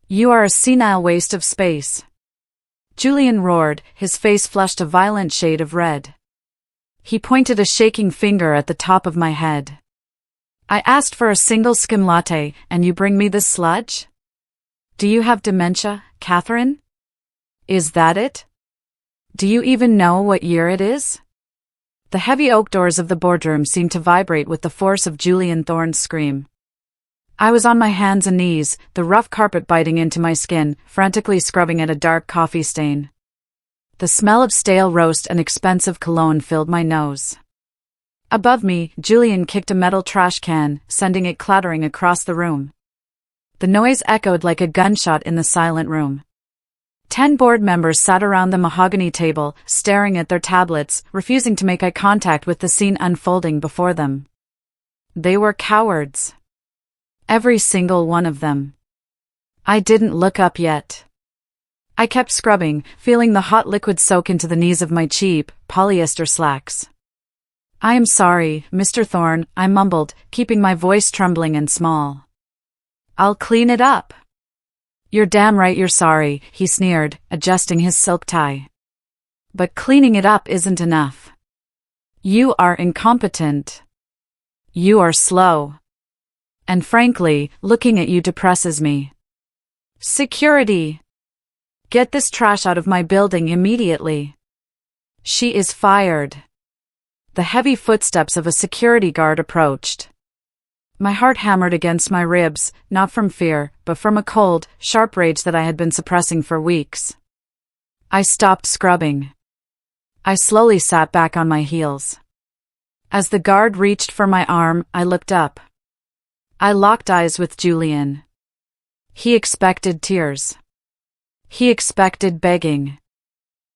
You are a senile waste of space. Julian roared, his face flushed a violent shade of red. He pointed a shaking finger at the top of my head. I asked for a single skim latte, and you bring me this sludge? Do you have dementia, Catherine? Is that it? Do you even know what year it is? The heavy oak doors of the boardroom seemed to vibrate with the force of Julian Thorne's scream. I was on my hands and knees, the rough carpet biting into my skin, frantically scrubbing at a dark coffee stain. The smell of stale roast and expensive cologne filled my nose. Above me, Julian kicked a metal trash can, sending it clattering across the room. The noise echoed like a gunshot in the silent room. 10 board members sat around the mahogany table, staring at their tablets, refusing to make eye contact with the scene unfolding before them. They were cowards. Every single one of them. I didn't look up yet. I kept scrubbing, feeling the hot liquid soak into the knees of my cheap, polyester slacks. I am sorry, Mr. Thorne, I mumbled, keeping my voice trembling and small. I'll clean it up. You're damn right you're sorry, he sneered, adjusting his silk tie. But cleaning it up isn't enough. You are incompetent. You are slow. And frankly, looking at you depresses me. Security! Get this trash out of my building immediately. She is fired. The heavy footsteps of a security guard approached. My heart hammered against my ribs, not from fear, but from a cold, sharp rage that I had been suppressing for weeks. I stopped scrubbing. I slowly sat back on my heels. As the guard reached for my arm, I looked up. I locked eyes with Julian. He expected tears. He expected begging.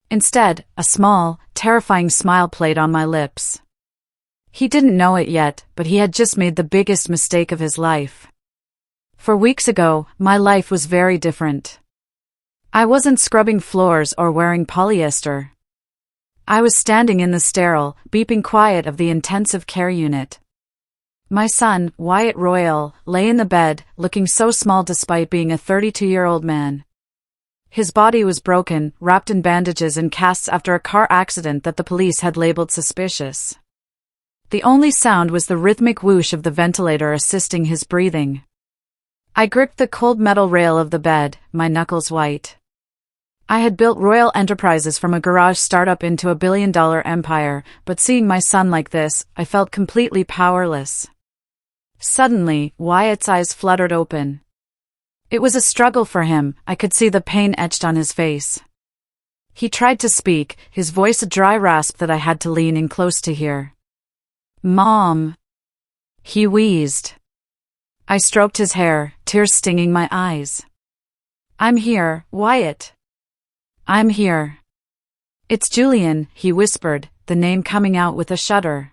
Instead, a small, terrifying smile played on my lips. He didn't know it yet, but he had just made the biggest mistake of his life. For weeks ago, my life was very different. I wasn't scrubbing floors or wearing polyester. I was standing in the sterile, beeping quiet of the intensive care unit. My son, Wyatt Royal, lay in the bed, looking so small despite being a 32-year-old man. His body was broken, wrapped in bandages and casts after a car accident that the police had labeled suspicious. The only sound was the rhythmic whoosh of the ventilator assisting his breathing. I gripped the cold metal rail of the bed, my knuckles white. I had built Royal Enterprises from a garage startup into a billion-dollar empire, but seeing my son like this, I felt completely powerless. Suddenly, Wyatt's eyes fluttered open. It was a struggle for him, I could see the pain etched on his face. He tried to speak, his voice a dry rasp that I had to lean in close to hear. Mom. He wheezed. I stroked his hair, tears stinging my eyes. I'm here, Wyatt. I'm here. It's Julian, he whispered, the name coming out with a shudder.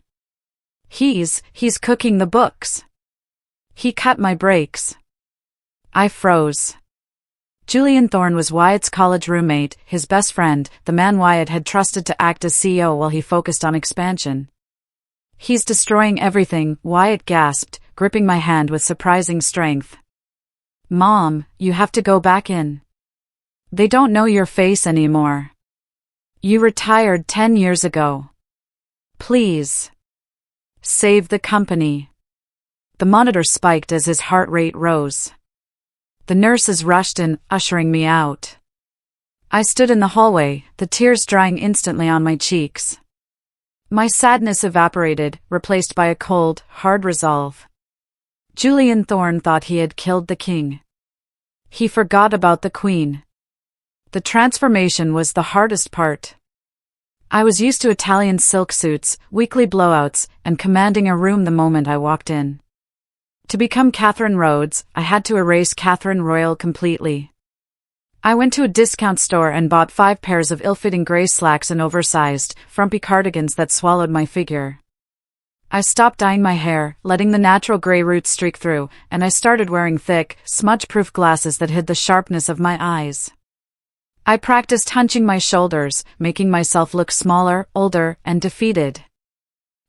He's cooking the books. He cut my brakes. I froze. Julian Thorne was Wyatt's college roommate, his best friend, the man Wyatt had trusted to act as CEO while he focused on expansion. He's destroying everything, Wyatt gasped, gripping my hand with surprising strength. Mom, you have to go back in. They don't know your face anymore. You retired 10 years ago. Please. Save the company. The monitor spiked as his heart rate rose. The nurses rushed in, ushering me out. I stood in the hallway, the tears drying instantly on my cheeks. My sadness evaporated, replaced by a cold, hard resolve. Julian Thorne thought he had killed the king. He forgot about the queen. The transformation was the hardest part. I was used to Italian silk suits, weekly blowouts, and commanding a room the moment I walked in. To become Catherine Rhodes, I had to erase Catherine Royal completely. I went to a discount store and bought 5 pairs of ill-fitting gray slacks and oversized, frumpy cardigans that swallowed my figure. I stopped dyeing my hair, letting the natural gray roots streak through, and I started wearing thick, smudge-proof glasses that hid the sharpness of my eyes. I practiced hunching my shoulders, making myself look smaller, older, and defeated.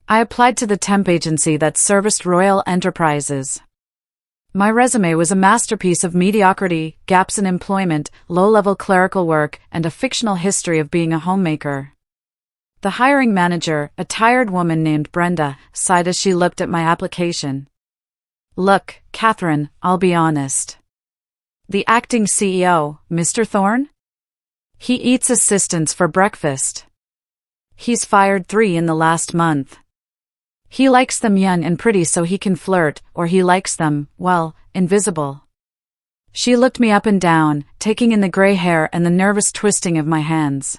I applied to the temp agency that serviced Royal Enterprises. My resume was a masterpiece of mediocrity, gaps in employment, low-level clerical work, and a fictional history of being a homemaker. The hiring manager, a tired woman named Brenda, sighed as she looked at my application. "Look, Catherine, I'll be honest. The acting CEO, Mr. Thorne? He eats assistants for breakfast. He's fired 3 in the last month. He likes them young and pretty so he can flirt, or he likes them, well, invisible." She looked me up and down, taking in the gray hair and the nervous twisting of my hands.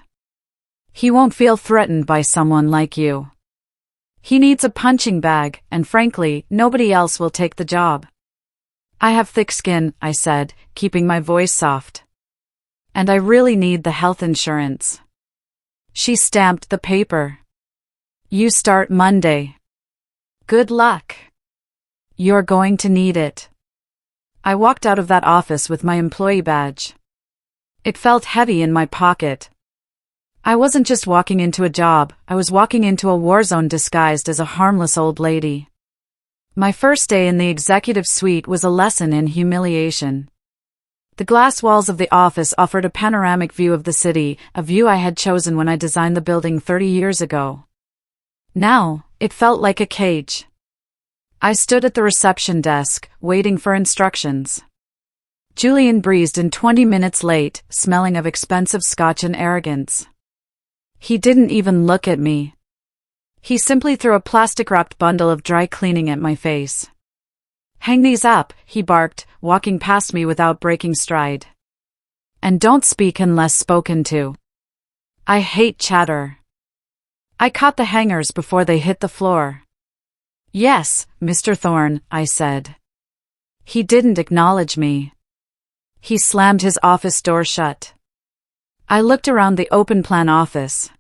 "He won't feel threatened by someone like you. He needs a punching bag, and frankly, nobody else will take the job." "I have thick skin," I said, keeping my voice soft. "And I really need the health insurance." She stamped the paper. "You start Monday. Good luck. You're going to need it." I walked out of that office with my employee badge. It felt heavy in my pocket. I wasn't just walking into a job, I was walking into a war zone disguised as a harmless old lady. My first day in the executive suite was a lesson in humiliation. The glass walls of the office offered a panoramic view of the city, a view I had chosen when I designed the building 30 years ago. Now, it felt like a cage. I stood at the reception desk, waiting for instructions. Julian breezed in 20 minutes late, smelling of expensive scotch and arrogance. He didn't even look at me. He simply threw a plastic-wrapped bundle of dry cleaning at my face. "Hang these up," he barked, walking past me without breaking stride. "And don't speak unless spoken to. I hate chatter." I caught the hangers before they hit the floor. "Yes, Mr. Thorne," I said. He didn't acknowledge me. He slammed his office door shut. I looked around the open-plan office.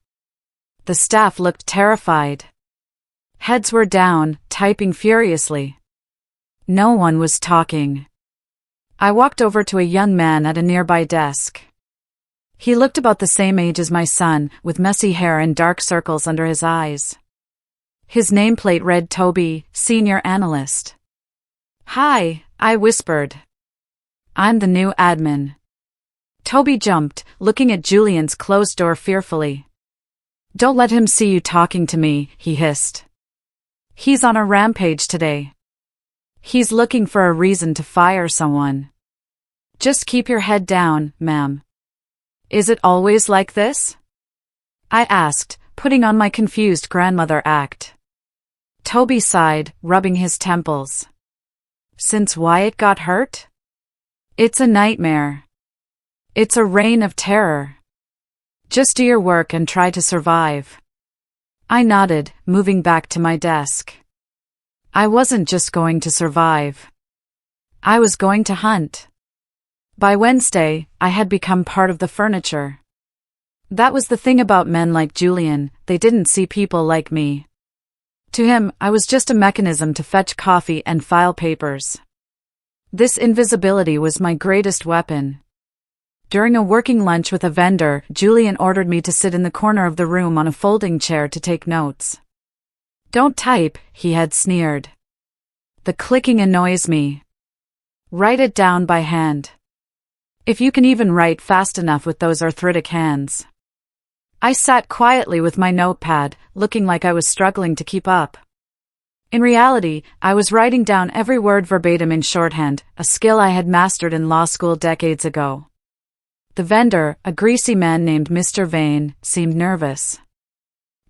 The staff looked terrified. Heads were down, typing furiously. No one was talking. I walked over to a young man at a nearby desk. He looked about the same age as my son, with messy hair and dark circles under his eyes. His nameplate read Toby, Senior Analyst. "Hi," I whispered. "I'm the new admin." Toby jumped, looking at Julian's closed door fearfully. "Don't let him see you talking to me," he hissed. "He's on a rampage today. He's looking for a reason to fire someone. Just keep your head down, ma'am." "Is it always like this?" I asked, putting on my confused grandmother act. Toby sighed, rubbing his temples. "Since Wyatt got hurt? It's a nightmare. It's a reign of terror. Just do your work and try to survive." I nodded, moving back to my desk. I wasn't just going to survive. I was going to hunt. By Wednesday, I had become part of the furniture. That was the thing about men like Julian, they didn't see people like me. To him, I was just a mechanism to fetch coffee and file papers. This invisibility was my greatest weapon. During a working lunch with a vendor, Julian ordered me to sit in the corner of the room on a folding chair to take notes. "Don't type," he had sneered. "The clicking annoys me. Write it down by hand. If you can even write fast enough with those arthritic hands." I sat quietly with my notepad, looking like I was struggling to keep up. In reality, I was writing down every word verbatim in shorthand, a skill I had mastered in law school decades ago. The vendor, a greasy man named Mr. Vane, seemed nervous.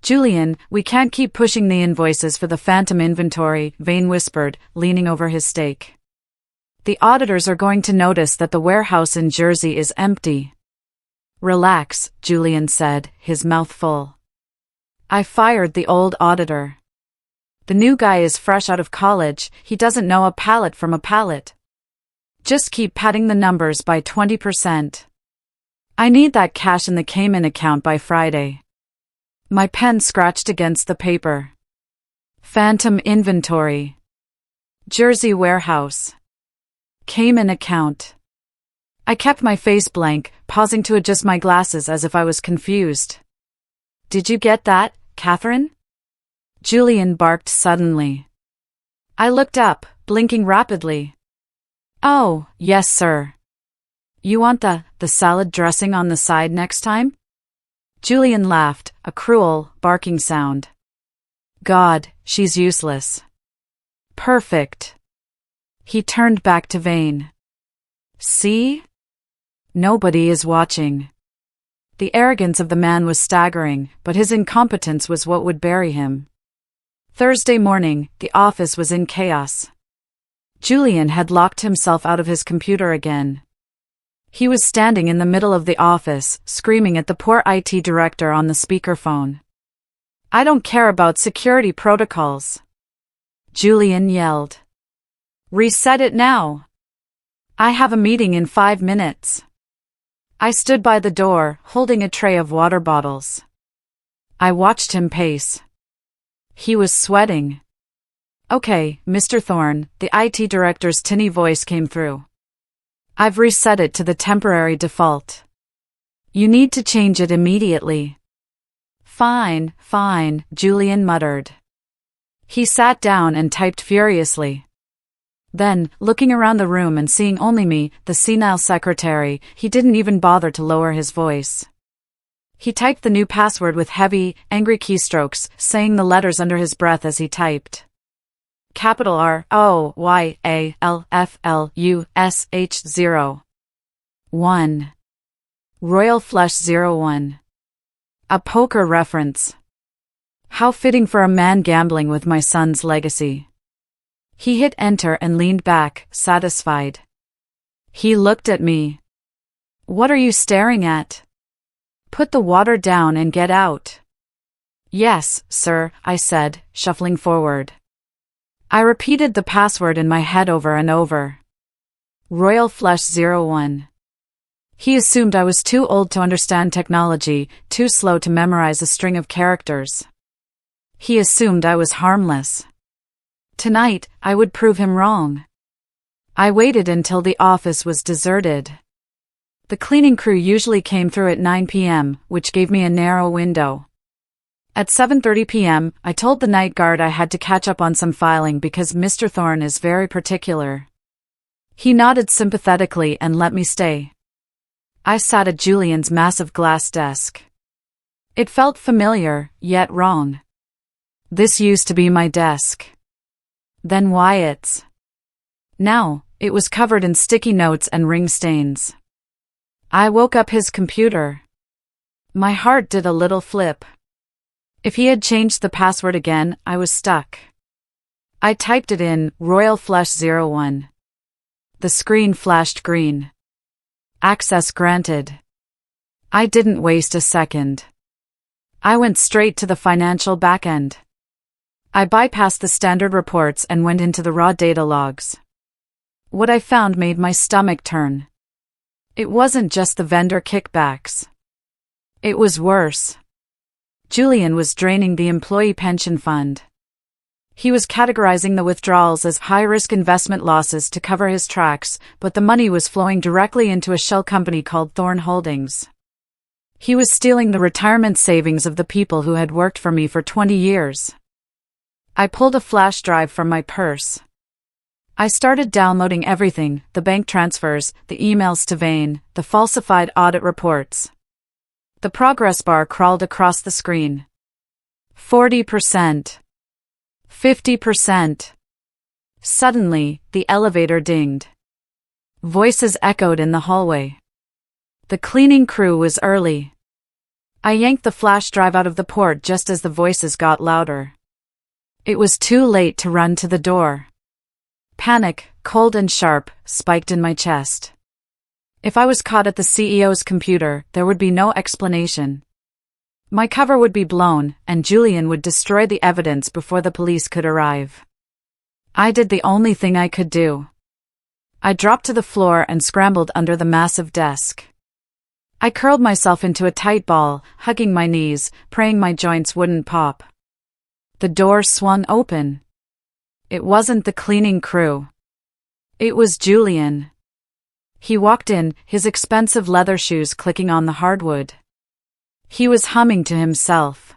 "Julian, we can't keep pushing the invoices for the phantom inventory," Vane whispered, leaning over his steak. "The auditors are going to notice that the warehouse in Jersey is empty." "Relax," Julian said, his mouth full. "I fired the old auditor. The new guy is fresh out of college, he doesn't know a pallet from a pallet. Just keep padding the numbers by 20%. I need that cash in the Cayman account by Friday." My pen scratched against the paper. Phantom inventory. Jersey warehouse. Cayman account. I kept my face blank, pausing to adjust my glasses as if I was confused. "Did you get that, Catherine?" Julian barked suddenly. I looked up, blinking rapidly. Oh, yes, sir. You want the salad dressing on the side next time? Julian laughed, a cruel, barking sound. God, she's useless. Perfect. He turned back to Vane. See? Nobody is watching. The arrogance of the man was staggering, but his incompetence was what would bury him. Thursday morning, the office was in chaos. Julian had locked himself out of his computer again. He was standing in the middle of the office, screaming at the poor IT director on the speakerphone. I don't care about security protocols. Julian yelled. Reset it now. I have a meeting in 5 minutes. I stood by the door, holding a tray of water bottles. I watched him pace. He was sweating. Okay, Mr. Thorne, the IT director's tinny voice came through. I've reset it to the temporary default. You need to change it immediately. Fine, Julian muttered. He sat down and typed furiously. Then, looking around the room and seeing only me, the senile secretary, he didn't even bother to lower his voice. He typed the new password with heavy, angry keystrokes, saying the letters under his breath as he typed. Capital ROYALFLUSH 01. Royal Flush 01. A poker reference. How fitting for a man gambling with my son's legacy. He hit enter and leaned back, satisfied. He looked at me. What are you staring at? Put the water down and get out. Yes, sir, I said, shuffling forward. I repeated the password in my head over and over. Royal Flush 01. He assumed I was too old to understand technology, too slow to memorize a string of characters. He assumed I was harmless. Tonight, I would prove him wrong. I waited until the office was deserted. The cleaning crew usually came through at 9 p.m., which gave me a narrow window. At 7:30 p.m., I told the night guard I had to catch up on some filing because Mr. Thorne is very particular. He nodded sympathetically and let me stay. I sat at Julian's massive glass desk. It felt familiar, yet wrong. This used to be my desk. Then Wyatt's. Now, it was covered in sticky notes and ring stains. I woke up his computer. My heart did a little flip. If he had changed the password again, I was stuck. I typed it in, Royal Flush 01. The screen flashed green. Access granted. I didn't waste a second. I went straight to the financial backend. I bypassed the standard reports and went into the raw data logs. What I found made my stomach turn. It wasn't just the vendor kickbacks. It was worse. Julian was draining the employee pension fund. He was categorizing the withdrawals as high-risk investment losses to cover his tracks, but the money was flowing directly into a shell company called Thorne Holdings. He was stealing the retirement savings of the people who had worked for me for 20 years. I pulled a flash drive from my purse. I started downloading everything, the bank transfers, the emails to Vane, the falsified audit reports. The progress bar crawled across the screen. 40%. 50%. Suddenly, the elevator dinged. Voices echoed in the hallway. The cleaning crew was early. I yanked the flash drive out of the port just as the voices got louder. It was too late to run to the door. Panic, cold and sharp, spiked in my chest. If I was caught at the CEO's computer, there would be no explanation. My cover would be blown, and Julian would destroy the evidence before the police could arrive. I did the only thing I could do. I dropped to the floor and scrambled under the massive desk. I curled myself into a tight ball, hugging my knees, praying my joints wouldn't pop. The door swung open. It wasn't the cleaning crew. It was Julian. He walked in, his expensive leather shoes clicking on the hardwood. He was humming to himself.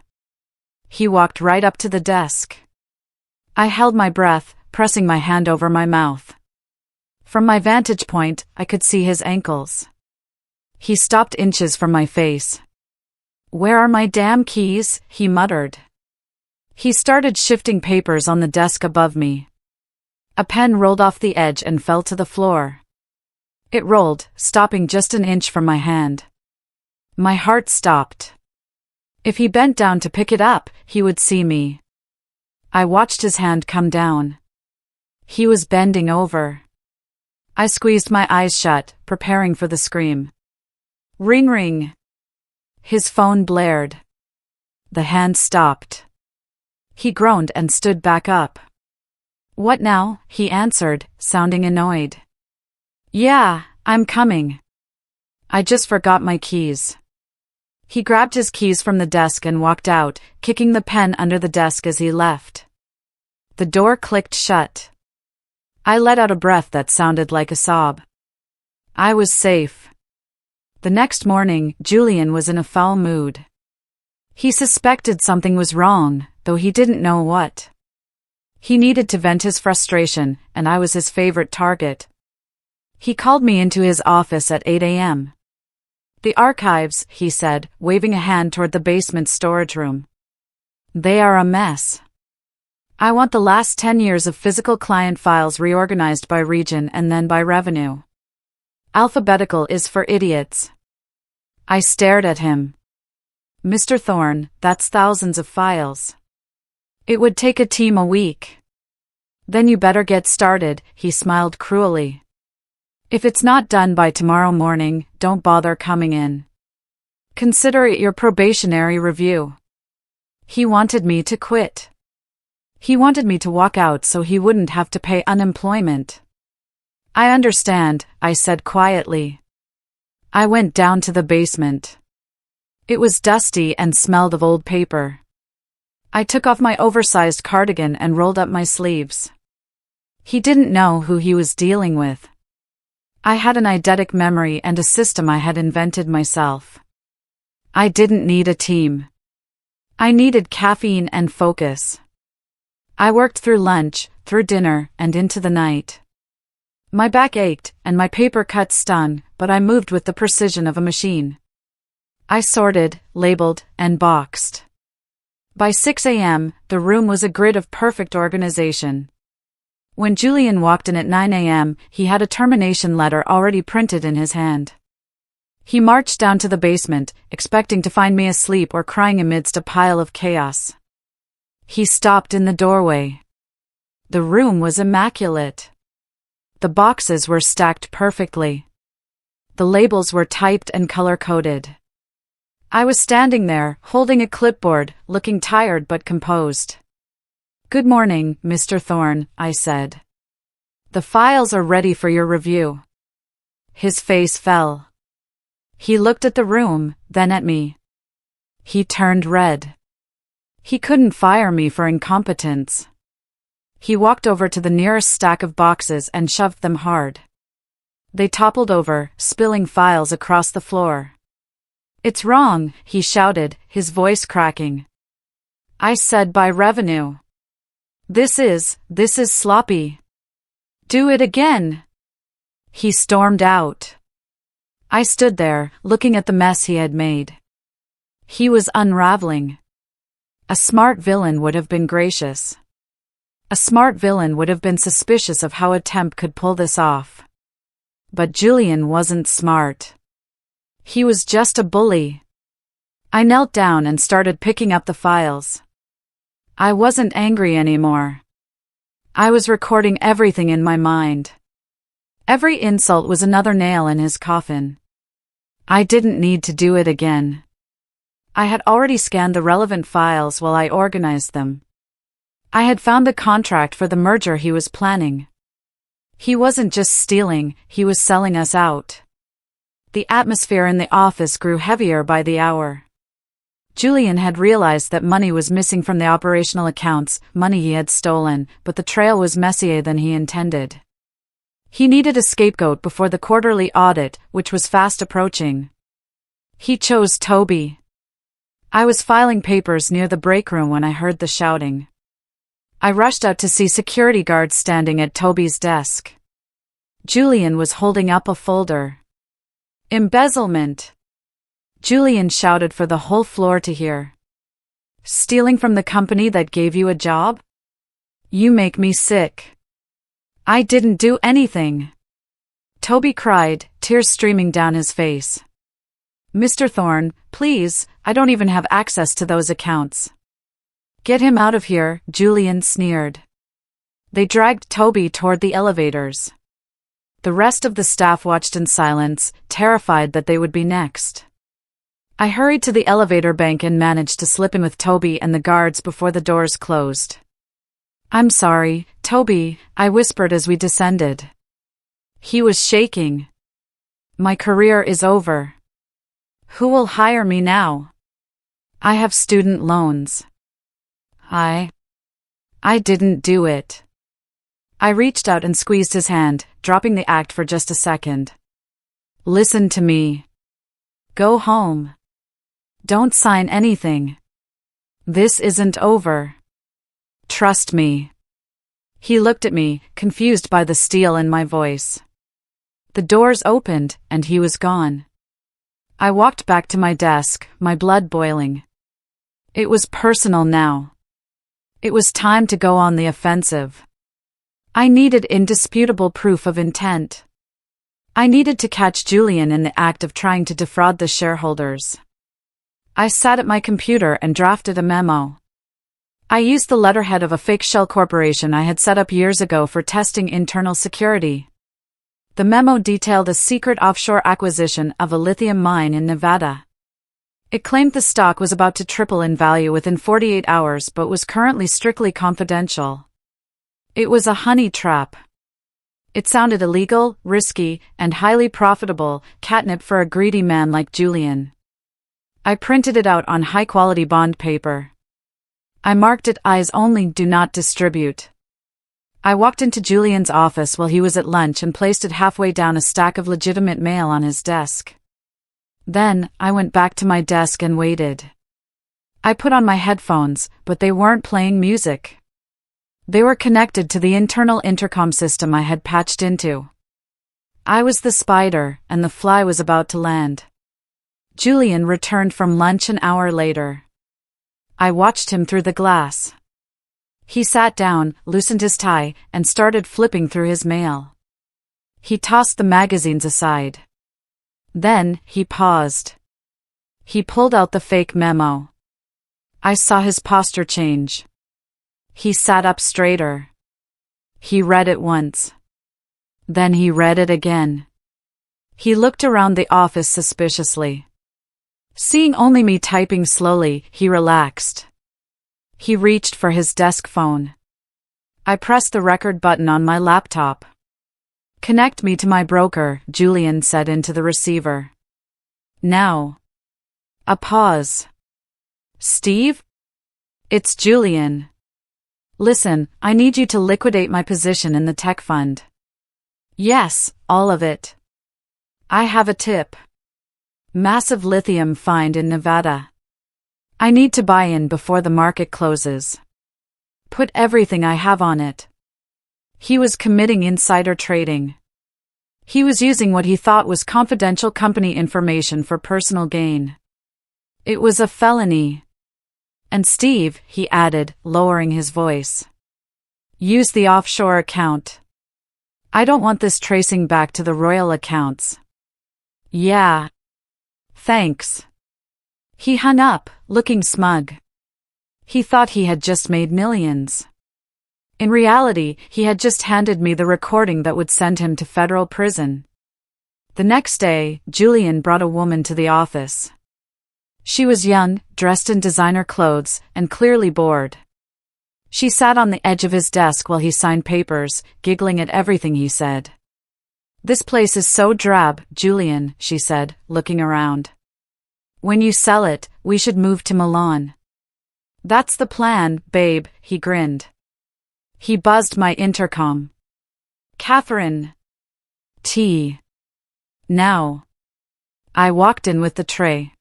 He walked right up to the desk. I held my breath, pressing my hand over my mouth. From my vantage point, I could see his ankles. He stopped inches from my face. "Where are my damn keys?" he muttered. He started shifting papers on the desk above me. A pen rolled off the edge and fell to the floor. It rolled, stopping just an inch from my hand. My heart stopped. If he bent down to pick it up, he would see me. I watched his hand come down. He was bending over. I squeezed my eyes shut, preparing for the scream. Ring ring. His phone blared. The hand stopped. He groaned and stood back up. "What now?" he answered, sounding annoyed. "Yeah, I'm coming. I just forgot my keys." He grabbed his keys from the desk and walked out, kicking the pen under the desk as he left. The door clicked shut. I let out a breath that sounded like a sob. I was safe. The next morning, Julian was in a foul mood. He suspected something was wrong, though he didn't know what. He needed to vent his frustration, and I was his favorite target. He called me into his office at 8 a.m. "The archives," he said, waving a hand toward the basement storage room. "They are a mess. I want the last 10 years of physical client files reorganized by region and then by revenue. Alphabetical is for idiots." I stared at him. "Mr. Thorne, that's thousands of files. It would take a team a week." "Then you better get started," he smiled cruelly. "If it's not done by tomorrow morning, don't bother coming in. Consider it your probationary review." He wanted me to quit. He wanted me to walk out so he wouldn't have to pay unemployment. "I understand," I said quietly. I went down to the basement. It was dusty and smelled of old paper. I took off my oversized cardigan and rolled up my sleeves. He didn't know who he was dealing with. I had an eidetic memory and a system I had invented myself. I didn't need a team. I needed caffeine and focus. I worked through lunch, through dinner, and into the night. My back ached, and my paper cuts stung, but I moved with the precision of a machine. I sorted, labeled, and boxed. By 6 a.m., the room was a grid of perfect organization. When Julian walked in at 9 a.m., he had a termination letter already printed in his hand. He marched down to the basement, expecting to find me asleep or crying amidst a pile of chaos. He stopped in the doorway. The room was immaculate. The boxes were stacked perfectly. The labels were typed and color-coded. I was standing there, holding a clipboard, looking tired but composed. "Good morning, Mr. Thorne," I said. "The files are ready for your review." His face fell. He looked at the room, then at me. He turned red. He couldn't fire me for incompetence. He walked over to the nearest stack of boxes and shoved them hard. They toppled over, spilling files across the floor. "It's wrong," he shouted, his voice cracking. "I said by revenue. This is sloppy. Do it again." He stormed out. I stood there, looking at the mess he had made. He was unraveling. A smart villain would have been gracious. A smart villain would have been suspicious of how a temp could pull this off. But Julian wasn't smart. He was just a bully. I knelt down and started picking up the files. I wasn't angry anymore. I was recording everything in my mind. Every insult was another nail in his coffin. I didn't need to do it again. I had already scanned the relevant files while I organized them. I had found the contract for the merger he was planning. He wasn't just stealing, he was selling us out. The atmosphere in the office grew heavier by the hour. Julian had realized that money was missing from the operational accounts, money he had stolen, but the trail was messier than he intended. He needed a scapegoat before the quarterly audit, which was fast approaching. He chose Toby. I was filing papers near the break room when I heard the shouting. I rushed out to see security guards standing at Toby's desk. Julian was holding up a folder. Embezzlement! Julian shouted for the whole floor to hear. Stealing from the company that gave you a job? You make me sick. I didn't do anything. Toby cried, tears streaming down his face. Mr. Thorne, please, I don't even have access to those accounts. Get him out of here, Julian sneered. They dragged Toby toward the elevators. The rest of the staff watched in silence, terrified that they would be next. I hurried to the elevator bank and managed to slip in with Toby and the guards before the doors closed. I'm sorry, Toby, I whispered as we descended. He was shaking. My career is over. Who will hire me now? I have student loans. I didn't do it. I reached out and squeezed his hand, dropping the act for just a second. Listen to me. Go home. Don't sign anything. This isn't over. Trust me. He looked at me, confused by the steel in my voice. The doors opened, and he was gone. I walked back to my desk, my blood boiling. It was personal now. It was time to go on the offensive. I needed indisputable proof of intent. I needed to catch Julian in the act of trying to defraud the shareholders. I sat at my computer and drafted a memo. I used the letterhead of a fake shell corporation I had set up years ago for testing internal security. The memo detailed a secret offshore acquisition of a lithium mine in Nevada. It claimed the stock was about to triple in value within 48 hours but was currently strictly confidential. It was a honey trap. It sounded illegal, risky, and highly profitable, catnip for a greedy man like Julian. I printed it out on high-quality bond paper. I marked it eyes only, do not distribute. I walked into Julian's office while he was at lunch and placed it halfway down a stack of legitimate mail on his desk. Then, I went back to my desk and waited. I put on my headphones, but they weren't playing music. They were connected to the internal intercom system I had patched into. I was the spider, and the fly was about to land. Julian returned from lunch an hour later. I watched him through the glass. He sat down, loosened his tie, and started flipping through his mail. He tossed the magazines aside. Then, he paused. He pulled out the fake memo. I saw his posture change. He sat up straighter. He read it once. Then he read it again. He looked around the office suspiciously. Seeing only me typing slowly, he relaxed. He reached for his desk phone. I pressed the record button on my laptop. Connect me to my broker, Julian said into the receiver. Now. A pause. Steve? It's Julian. Listen, I need you to liquidate my position in the tech fund. Yes, all of it. I have a tip. Massive lithium find in Nevada. I need to buy in before the market closes. Put everything I have on it. He was committing insider trading. He was using what he thought was confidential company information for personal gain. It was a felony. And Steve, he added, lowering his voice. Use the offshore account. I don't want this tracing back to the royal accounts. Yeah. Thanks. He hung up, looking smug. He thought he had just made millions. In reality, he had just handed me the recording that would send him to federal prison. The next day, Julian brought a woman to the office. She was young, dressed in designer clothes, and clearly bored. She sat on the edge of his desk while he signed papers, giggling at everything he said. This place is so drab, Julian, she said, looking around. When you sell it, we should move to Milan. That's the plan, babe, he grinned. He buzzed my intercom. Catherine. Tea. Now. I walked in with the tray.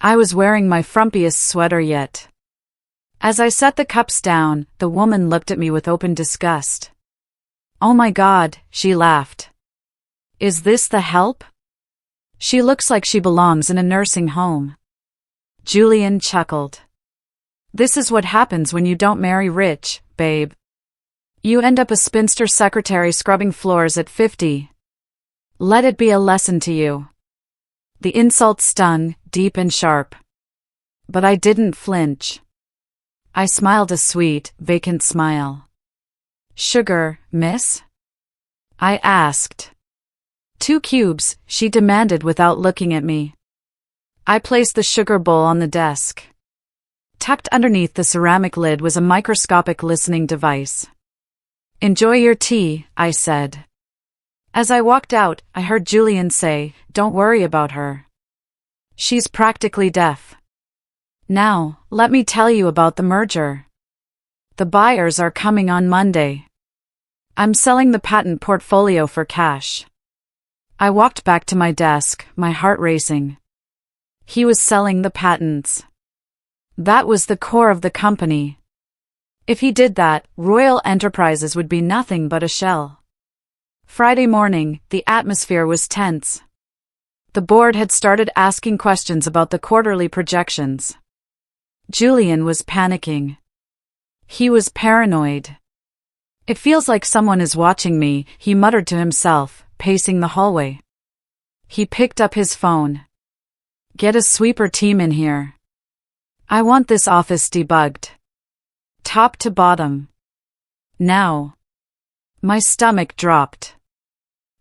I was wearing my frumpiest sweater yet. As I set the cups down, the woman looked at me with open disgust. Oh my God, she laughed. Is this the help? She looks like she belongs in a nursing home. Julian chuckled. This is what happens when you don't marry rich, babe. You end up a spinster secretary scrubbing floors at 50. Let it be a lesson to you. The insult stung, deep and sharp. But I didn't flinch. I smiled a sweet, vacant smile. Sugar, miss? I asked. 2 cubes, she demanded without looking at me. I placed the sugar bowl on the desk. Tucked underneath the ceramic lid was a microscopic listening device. Enjoy your tea, I said. As I walked out, I heard Julian say, don't worry about her. She's practically deaf. Now, let me tell you about the merger. The buyers are coming on Monday. I'm selling the patent portfolio for cash. I walked back to my desk, my heart racing. He was selling the patents. That was the core of the company. If he did that, Royal Enterprises would be nothing but a shell. Friday morning, the atmosphere was tense. The board had started asking questions about the quarterly projections. Julian was panicking. He was paranoid. It feels like someone is watching me, he muttered to himself, pacing the hallway. He picked up his phone. Get a sweeper team in here. I want this office debugged. Top to bottom. Now. My stomach dropped.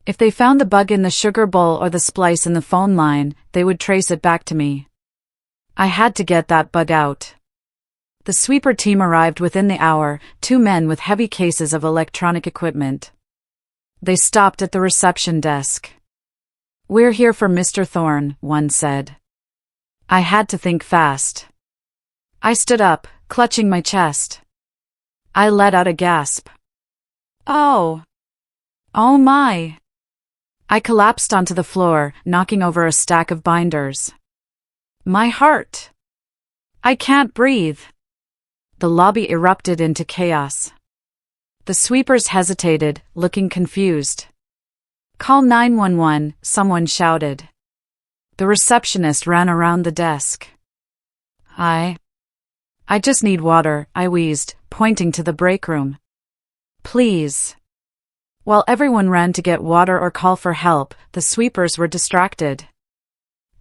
If they found the bug in the sugar bowl or the splice in the phone line, they would trace it back to me. I had to get that bug out. The sweeper team arrived within the hour, 2 men with heavy cases of electronic equipment. They stopped at the reception desk. We're here for Mr. Thorne, one said. I had to think fast. I stood up, clutching my chest. I let out a gasp. Oh! Oh my! I collapsed onto the floor, knocking over a stack of binders. My heart! I can't breathe. The lobby erupted into chaos. The sweepers hesitated, looking confused. Call 911, someone shouted. The receptionist ran around the desk. I just need water, I wheezed, pointing to the break room. Please. While everyone ran to get water or call for help, the sweepers were distracted.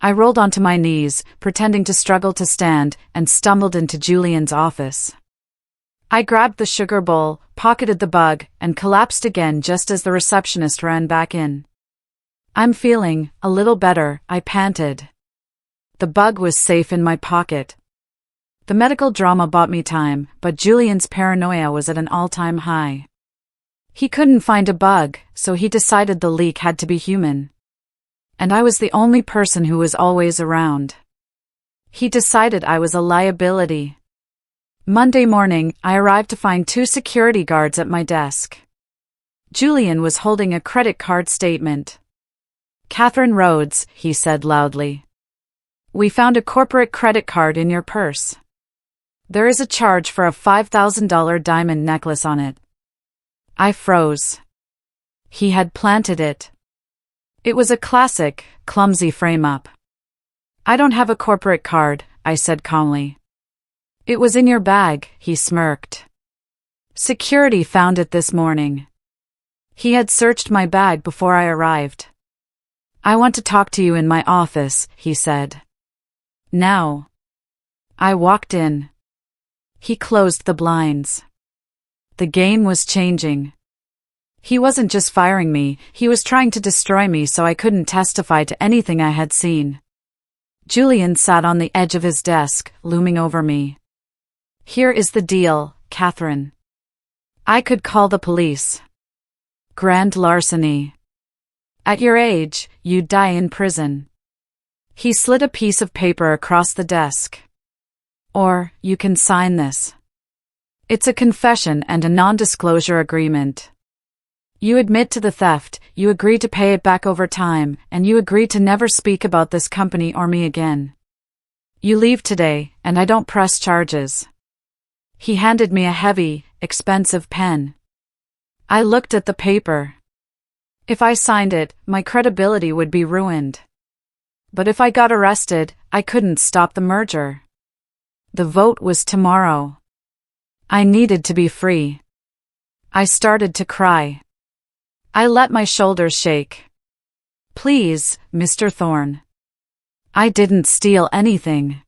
I rolled onto my knees, pretending to struggle to stand, and stumbled into Julian's office. I grabbed the sugar bowl, pocketed the bug, and collapsed again just as the receptionist ran back in. I'm feeling a little better, I panted. The bug was safe in my pocket. The medical drama bought me time, but Julian's paranoia was at an all-time high. He couldn't find a bug, so he decided the leak had to be human. And I was the only person who was always around. He decided I was a liability. Monday morning, I arrived to find 2 security guards at my desk. Julian was holding a credit card statement. Catherine Rhodes, he said loudly. We found a corporate credit card in your purse. There is a charge for a $5,000 diamond necklace on it. I froze. He had planted it. It was a classic, clumsy frame-up. I don't have a corporate card, I said calmly. It was in your bag, he smirked. Security found it this morning. He had searched my bag before I arrived. I want to talk to you in my office, he said. Now. I walked in. He closed the blinds. The game was changing. He wasn't just firing me, he was trying to destroy me so I couldn't testify to anything I had seen. Julian sat on the edge of his desk, looming over me. Here is the deal, Catherine. I could call the police. Grand larceny. At your age, you'd die in prison. He slid a piece of paper across the desk. Or, you can sign this. It's a confession and a non-disclosure agreement. You admit to the theft, you agree to pay it back over time, and you agree to never speak about this company or me again. You leave today, and I don't press charges. He handed me a heavy, expensive pen. I looked at the paper. If I signed it, my credibility would be ruined. But if I got arrested, I couldn't stop the merger. The vote was tomorrow. I needed to be free. I started to cry. I let my shoulders shake. Please, Mr. Thorne. I didn't steal anything.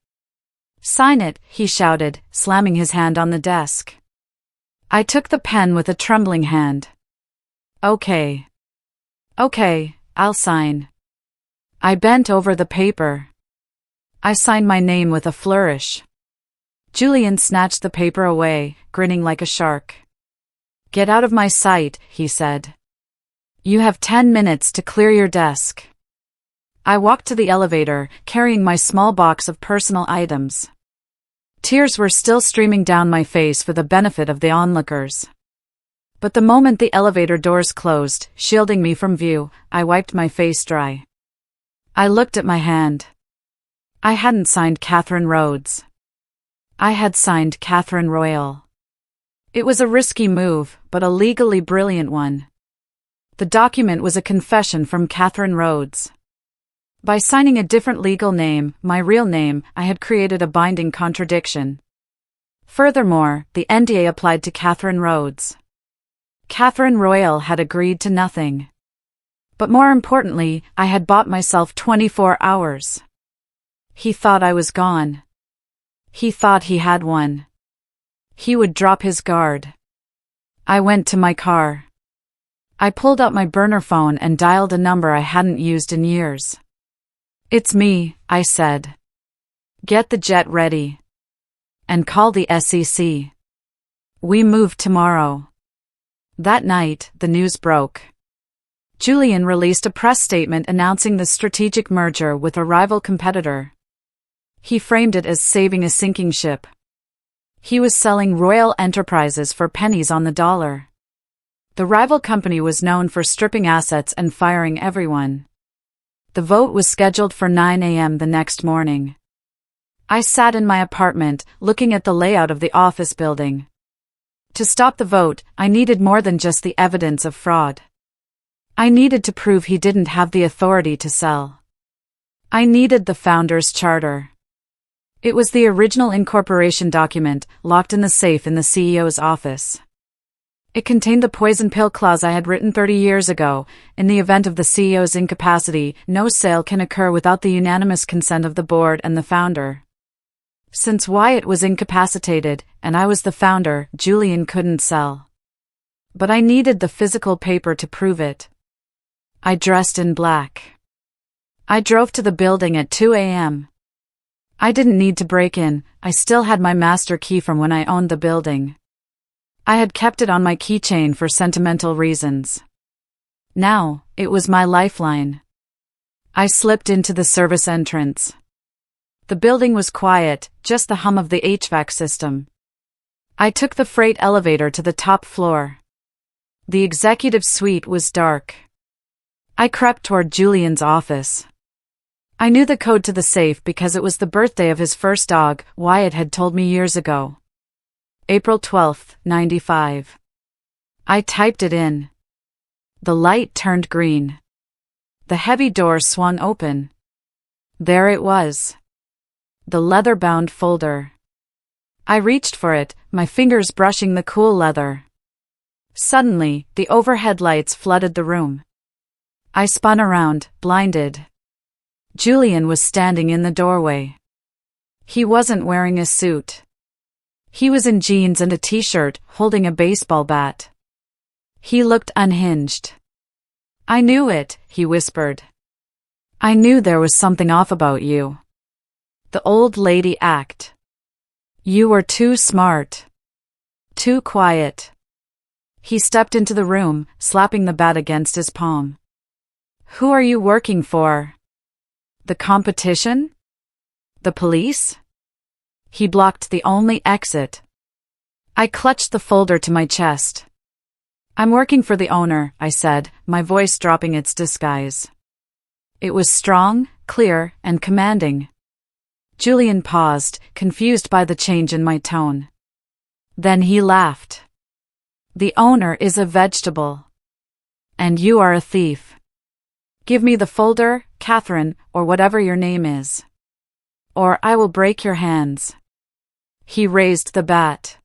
Sign it, he shouted, slamming his hand on the desk. I took the pen with a trembling hand. Okay. Okay, I'll sign. I bent over the paper. I signed my name with a flourish. Julian snatched the paper away, grinning like a shark. Get out of my sight, he said. You have 10 minutes to clear your desk. I walked to the elevator, carrying my small box of personal items. Tears were still streaming down my face for the benefit of the onlookers. But the moment the elevator doors closed, shielding me from view, I wiped my face dry. I looked at my hand. I hadn't signed Catherine Rhodes. I had signed Catherine Royal. It was a risky move, but a legally brilliant one. The document was a confession from Catherine Rhodes. By signing a different legal name, my real name, I had created a binding contradiction. Furthermore, the NDA applied to Catherine Rhodes. Catherine Royal had agreed to nothing. But more importantly, I had bought myself 24 hours. He thought I was gone. He thought he had won. He would drop his guard. I went to my car. I pulled out my burner phone and dialed a number I hadn't used in years. It's me, I said. Get the jet ready. And call the SEC. We move tomorrow. That night, the news broke. Julian released a press statement announcing the strategic merger with a rival competitor. He framed it as saving a sinking ship. He was selling Royal Enterprises for pennies on the dollar. The rival company was known for stripping assets and firing everyone. The vote was scheduled for 9 a.m. the next morning. I sat in my apartment, looking at the layout of the office building. To stop the vote, I needed more than just the evidence of fraud. I needed to prove he didn't have the authority to sell. I needed the founder's charter. It was the original incorporation document, locked in the safe in the CEO's office. It contained the poison pill clause I had written 30 years ago. In the event of the CEO's incapacity, no sale can occur without the unanimous consent of the board and the founder. Since Wyatt was incapacitated, and I was the founder, Julian couldn't sell. But I needed the physical paper to prove it. I dressed in black. I drove to the building at 2 a.m. I didn't need to break in, I still had my master key from when I owned the building. I had kept it on my keychain for sentimental reasons. Now, it was my lifeline. I slipped into the service entrance. The building was quiet, just the hum of the HVAC system. I took the freight elevator to the top floor. The executive suite was dark. I crept toward Julian's office. I knew the code to the safe because it was the birthday of his first dog, Wyatt had told me years ago. April 12, 95. I typed it in. The light turned green. The heavy door swung open. There it was. The leather-bound folder. I reached for it, my fingers brushing the cool leather. Suddenly, the overhead lights flooded the room. I spun around, blinded. Julian was standing in the doorway. He wasn't wearing a suit. He was in jeans and a t-shirt, holding a baseball bat. He looked unhinged. I knew it, he whispered. I knew there was something off about you. The old lady act. You were too smart. Too quiet. He stepped into the room, slapping the bat against his palm. Who are you working for? The competition? The police? He blocked the only exit. I clutched the folder to my chest. I'm working for the owner, I said, my voice dropping its disguise. It was strong, clear, and commanding. Julian paused, confused by the change in my tone. Then he laughed. The owner is a vegetable. And you are a thief. Give me the folder, Catherine, or whatever your name is. Or I will break your hands. He raised the bat.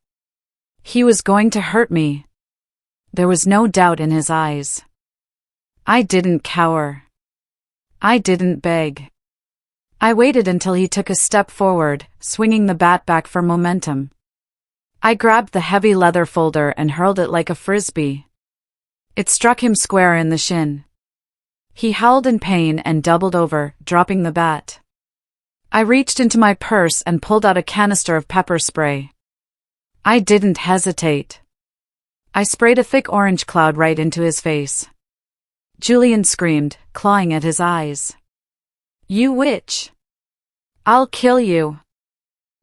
He was going to hurt me. There was no doubt in his eyes. I didn't cower. I didn't beg. I waited until he took a step forward, swinging the bat back for momentum. I grabbed the heavy leather folder and hurled it like a frisbee. It struck him square in the shin. He howled in pain and doubled over, dropping the bat. I reached into my purse and pulled out a canister of pepper spray. I didn't hesitate. I sprayed a thick orange cloud right into his face. Julian screamed, clawing at his eyes. You witch! I'll kill you!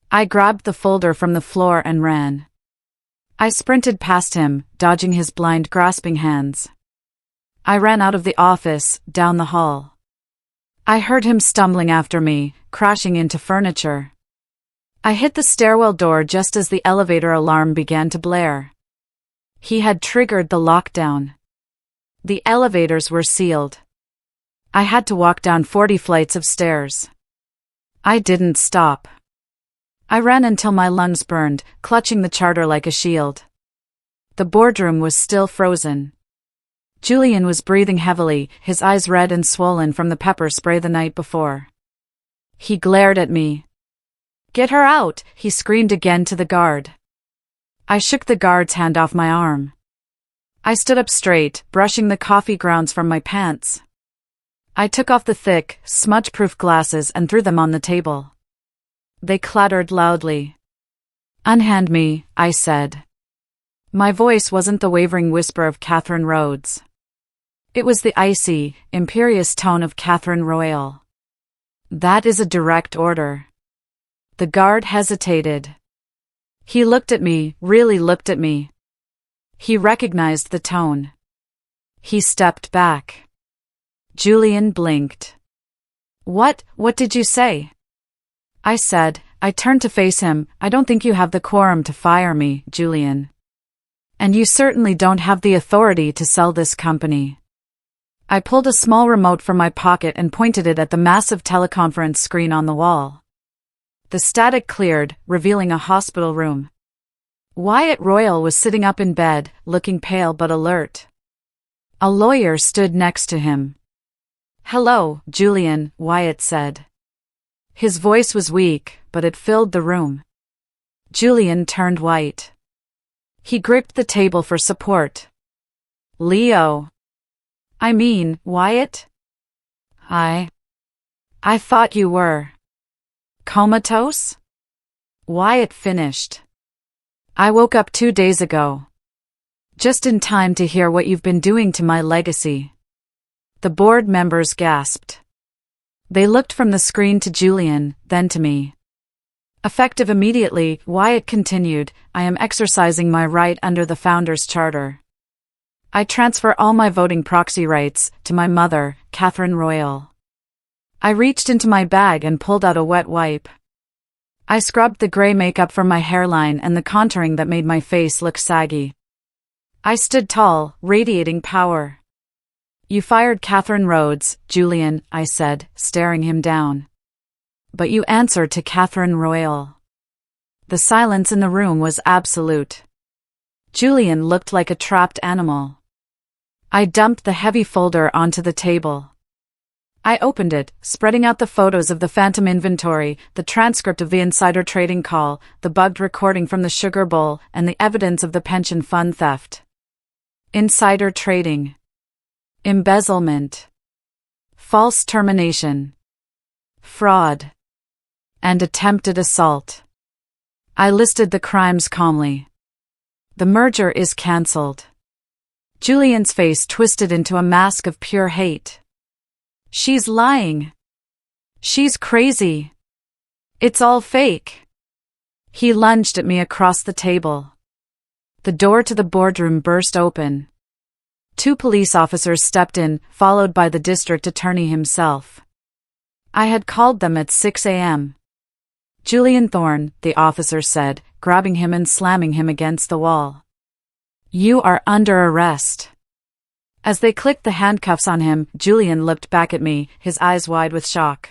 I grabbed the folder from the floor and ran. I sprinted past him, dodging his blind, grasping hands. I ran out of the office, down the hall. I heard him stumbling after me, crashing into furniture. I hit the stairwell door just as the elevator alarm began to blare. He had triggered the lockdown. The elevators were sealed. I had to walk down 40 flights of stairs. I didn't stop. I ran until my lungs burned, clutching the charter like a shield. The boardroom was still frozen. Julian was breathing heavily, his eyes red and swollen from the pepper spray the night before. He glared at me. Get her out, he screamed again to the guard. I shook the guard's hand off my arm. I stood up straight, brushing the coffee grounds from my pants. I took off the thick, smudge-proof glasses and threw them on the table. They clattered loudly. Unhand me, I said. My voice wasn't the wavering whisper of Catherine Rhodes. It was the icy, imperious tone of Catherine Royal. That is a direct order. The guard hesitated. He looked at me, really looked at me. He recognized the tone. He stepped back. Julian blinked. What did you say? I said. I turned to face him. I don't think you have the quorum to fire me, Julian. And you certainly don't have the authority to sell this company. I pulled a small remote from my pocket and pointed it at the massive teleconference screen on the wall. The static cleared, revealing a hospital room. Wyatt Royal was sitting up in bed, looking pale but alert. A lawyer stood next to him. Hello, Julian, Wyatt said. His voice was weak, but it filled the room. Julian turned white. He gripped the table for support. Leo. I mean, Wyatt? I thought you were comatose? Wyatt finished. I woke up 2 days ago. Just in time to hear what you've been doing to my legacy. The board members gasped. They looked from the screen to Julian, then to me. Effective immediately, Wyatt continued, I am exercising my right under the Founders' Charter. I transfer all my voting proxy rights to my mother, Catherine Royal. I reached into my bag and pulled out a wet wipe. I scrubbed the gray makeup from my hairline and the contouring that made my face look saggy. I stood tall, radiating power. You fired Catherine Rhodes, Julian, I said, staring him down. But you answer to Catherine Royal. The silence in the room was absolute. Julian looked like a trapped animal. I dumped the heavy folder onto the table. I opened it, spreading out the photos of the phantom inventory, the transcript of the insider trading call, the bugged recording from the Sugar Bowl, and the evidence of the pension fund theft. Insider trading. Embezzlement. False termination. Fraud. And attempted assault. I listed the crimes calmly. The merger is cancelled. Julian's face twisted into a mask of pure hate. She's lying. She's crazy. It's all fake. He lunged at me across the table. The door to the boardroom burst open. 2 police officers stepped in, followed by the district attorney himself. I had called them at 6 a.m. Julian Thorne, the officer said, grabbing him and slamming him against the wall. You are under arrest. As they clicked the handcuffs on him, Julian looked back at me, his eyes wide with shock.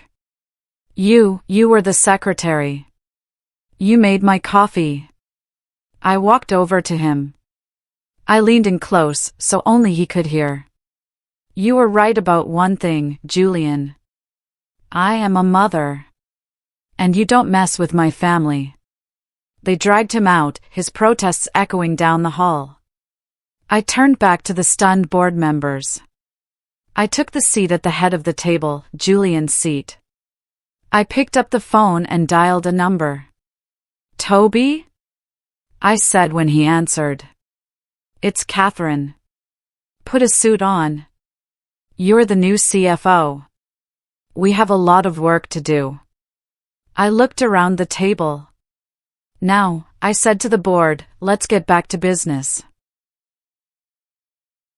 You were the secretary. You made my coffee. I walked over to him. I leaned in close, so only he could hear. You were right about one thing, Julian. I am a mother. And you don't mess with my family. They dragged him out, his protests echoing down the hall. I turned back to the stunned board members. I took the seat at the head of the table, Julian's seat. I picked up the phone and dialed a number. Toby? I said when he answered. It's Catherine. Put a suit on. You're the new CFO. We have a lot of work to do. I looked around the table. Now, I said to the board, let's get back to business.